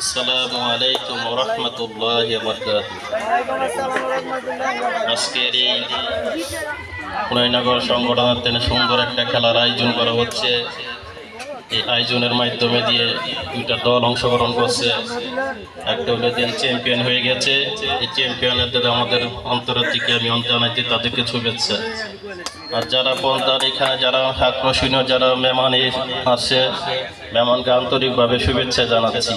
আসসালামু আলাইকুম ওয়া রাহমাতুল্লাহি ওয়া বারাকাতুহু। আজকের এই পুরাইনগর সংগঠনের সুন্দর একটা খেলার আয়োজন করা হচ্ছে। এই আয়োজনের মাধ্যমে দিয়ে দুইটা দল অংশগ্রহণ করছে। একটা হলো চ্যাম্পিয়ন হয়ে গেছে। এই চ্যাম্পিয়নদের আমাদের অন্তরের থেকে আমি জানাচ্ছি তাদেরকে শুভেচ্ছা। আর যারা পন্থার এখানে যারা আকর্ষণীয় যারা মেহমান আসছে, মেহমানকে আন্তরিকভাবে শুভেচ্ছা জানাচ্ছি।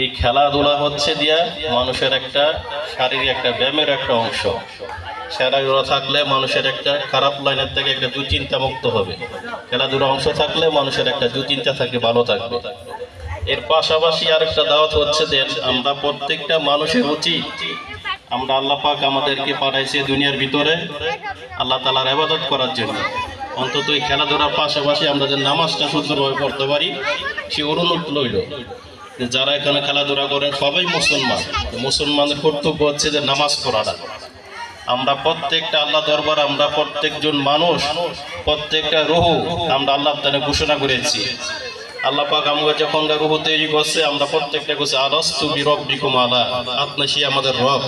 এই খেলাধুলা হচ্ছে দিয়া মানুষের একটা শারীরিক একটা ব্যায়ামের একটা অংশ। খেলাধুলা থাকলে মানুষের একটা খারাপ লাইনের থেকে একটা দুশ্চিন্তা মুক্ত হবে। খেলাধুলা অংশ থাকলে মানুষের একটা দুশ্চিন্তা থাকে, ভালো থাকবে। এর পাশাপাশি আরেকটা দাওয়াত হচ্ছে যে আমরা প্রত্যেকটা মানুষের উচিত, আমরা আল্লাহ পাক আমাদেরকে পাঠাইছে দুনিয়ার ভিতরে আল্লাহ তাআলার ইবাদত করার জন্য। অন্তত এই খেলাধুলার পাশাপাশি আমরা যে নামাজটা সুন্দরভাবে পড়তে পারি সে অনুরোধ রইল। যারা এখানে খেলাধুলা করেন সবাই মুসলমান, মুসলমানের কর্তব্য হচ্ছে যে নামাজ পড়াটা। আমরা প্রত্যেকটা আল্লাহ দরবার, আমরা প্রত্যেকজন মানুষ, প্রত্যেকটা রূহ আমরা আল্লাহ তাআলা ঘোষণা করেছি। আল্লাহ পাক আমাকে যখন রূহ তৈরি করছে, আমরা প্রত্যেকটা করছে আলাস্তু বিরাব্বিকুম আলা, আপনি সে আমাদের রব।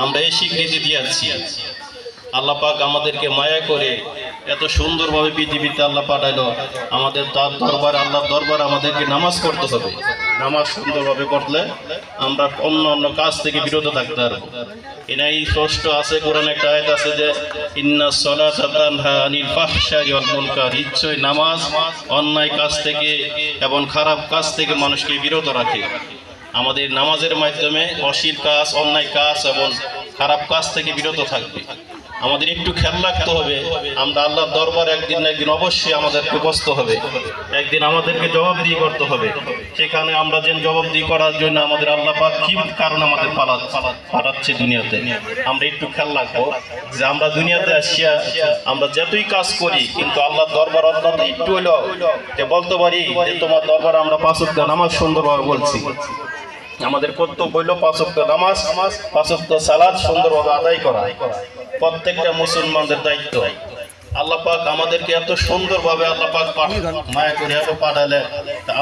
আমরা এই স্বীকৃতি দিয়েছি। আল্লাহ পাক আমাদেরকে মায়া করে এত সুন্দরভাবে পৃথিবীতে আল্লাহ পাঠাইলো। আমাদের তার দরবার, আল্লাহর দরবার আমাদেরকে নামাজ পড়তে হবে। নামাজ সুন্দরভাবে পড়লে আমরা অন্য অন্য কাজ থেকে বিরত থাকতে পারবো। এনাই ষষ্ঠ আছে, কোরআন একটা আয়াত আছে যে ইন্নাস সালাতা তানহা আনিল ফাহশাই ওয়াল মুনকার, নিশ্চয় নামাজ অন্যায় কাজ থেকে এবং খারাপ কাজ থেকে মানুষকে বিরত রাখে। আমাদের নামাজের মাধ্যমে অশ্লীল কাজ, অন্যায় কাজ এবং খারাপ কাজ থেকে বিরত থাকবে। আমাদের একটু খেয়াল রাখতে হবে, আমরা আল্লাহর দরবার একদিন না একদিন অবশ্যই আমাদেরকে বসতে হবে, একদিন আমাদেরকে জবাবদিহি করতে হবে। সেখানে আমরা যেন জবাবদিহি করার জন্য আমাদের আল্লাহ পাক কি কারণ আমাদের পাঠাচ্ছে দুনিয়াতে, আমরা একটু খেয়াল রাখবো যে আমরা দুনিয়াতে আসিয়া আমরা যতই কাজ করি কিন্তু আল্লাহর দরবার অন্তত একটু হইলো যে বলতে পারি যে তোমার দরবার আমরা 5 ওয়াক্ত নামাজ সুন্দরভাবে বলছি। আমাদের কর্তব্য হইল 5 ওয়াক্ত নামাজ, 5 ওয়াক্ত সালাত সুন্দরভাবে আদায় করা, প্রত্যেকটা মুসলমানদের দায়িত্ব। আল্লাহ পাক আমাদেরকে এত সুন্দরভাবে আল্লাহ পাক মায়া করে এত পাঠালে,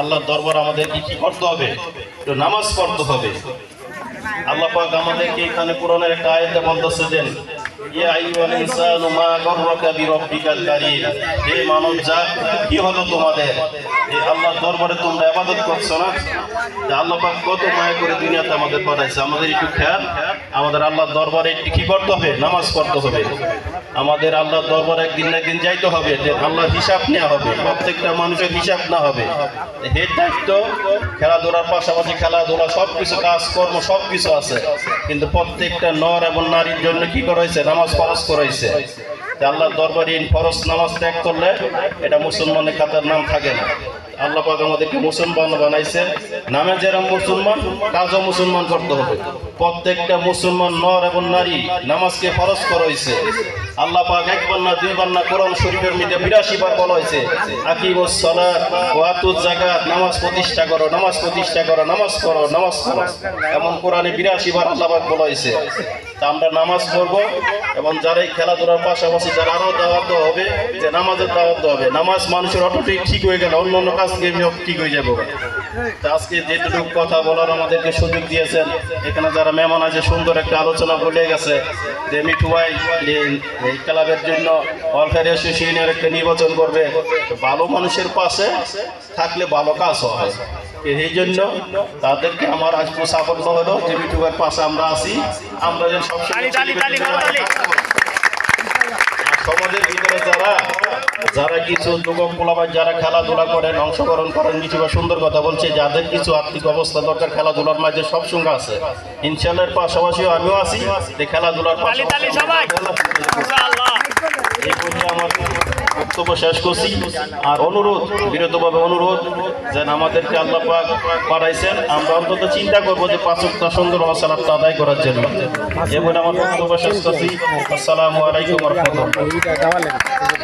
আল্লাহর দরবার আমাদেরকে কি করতে হবে? একটু নামাজ পড়তে হবে। আল্লাহ পাক আমাদেরকে এখানে কোরআনের একটা আয়াতে বলতেছে যে ইয়া আইয়ুহাল ইনসানু মা গাররাকা বিরাব্বিকাল কারীম, হে মানব জাত কি হলো তোমাদের, এই আল্লাহর দরবারে তোমরা ইবাদত করছো না? যে আল্লাহ পাক কত মায়া করে দুনিয়াতে আমাদের পাঠাইছে। আমাদের একটু খেয়াল, আমাদের আল্লাহর দরবারে একটু কি করতে হবে? নামাজ পড়তে হবে। আমাদের আল্লাহর দরবারে একদিন না একদিন যাইতে হবে, যে আল্লাহর হিসাব নেওয়া হবে, প্রত্যেকটা মানুষের হিসাব না হবে। এর দায়িত্ব খেলাধুলার পাশাপাশি খেলাধুলা সবকিছু কাজকর্ম সবকিছু আছে, কিন্তু প্রত্যেকটা নর এবং নারীর জন্য কি করা হয়েছে? নামাজ ফরজ করা হয়েছে। আল্লাহর দরবারে ফরজ নামাজ ত্যাগ করলে এটা মুসলমানের খাতার নাম থাকে না। আল্লাহ পাক আমাদেরকে মুসলমান বানাইছে, নামে যারা মুসলমান কাজও মুসলমান করতে হবে। প্রত্যেকটা মুসলমান নর এবং নারী নামাজকে ফরজ করা হয়েছে। আল্লাহ পাক একবার না দুইবার না কোরআন শরীফের মধ্যে 82 বার বলা হয়েছে আকিমুস সালাত ওয়া আতুজ যাকাত, নামাজ প্রতিষ্ঠা করো, নামাজ প্রতিষ্ঠা করো, নামাজ পড়ো, নামাজ পড়ো। এমন কোরআনে 82 বার আল্লাহ পাক বলা হয়েছে। তা আমরা নামাজ পড়বো এবং যারা এই খেলাধুলার পাশাপাশি যারা আরো দাওয়াত হবে যে নামাজের দাওয়াত হবে। নামাজ মানুষের অটোমেটিক ঠিক হয়ে গেল, অন্য অন্য কাজ ঠিক হয়ে যাবো। আজকে যেটুকু কথা বলার আমাদেরকে সুযোগ দিয়েছেন, এখানে যারা মেহমান আছে সুন্দর একটা আলোচনা বলে গেছে যে মিঠু ভাই এই ক্লাবের জন্য ওয়েলফেয়ার অ্যাসোসিয়েশনের একটা নির্বাচন করবে। ভালো মানুষের পাশে থাকলে ভালো কাজ হয়, এই জন্য তাদেরকে আমার আজ সাফল্য হলো যে মিঠু ভাইয়ের পাশে আমরা আছি। আমরা যেন সবসময় সমাজের ভিতরে যারা কিছু যুবক পোলাপান যারা খেলাধুলা করেন, অংশগ্রহণ করেন, মিঠু ভাই সুন্দর কথা বলছে, যাদের কিছু আর্থিক অবস্থা দরকার খেলাধুলার মাঝে সবসঙ্গে আছে। ইনশাআল্লাহ পাশাপাশিও আমিও আছি যে খেলাধুলার পাশাপাশি এই পর্যায়ে আমার বক্তব্য শেষ করছি। আর অনুরোধ, বিরতভাবে অনুরোধ যেন আমাদেরকে আল্লাহ পাক পাঠাইছেন, আমরা অন্তত চিন্তা করবো যে 5 ওয়াক্ত সুন্দর সালাত আদায় করার জন্য। এ বলে আমার বক্তব্য শেষ করছি। আসসালামু আলাইকুম ওয়া রাহমাতুল্লাহ।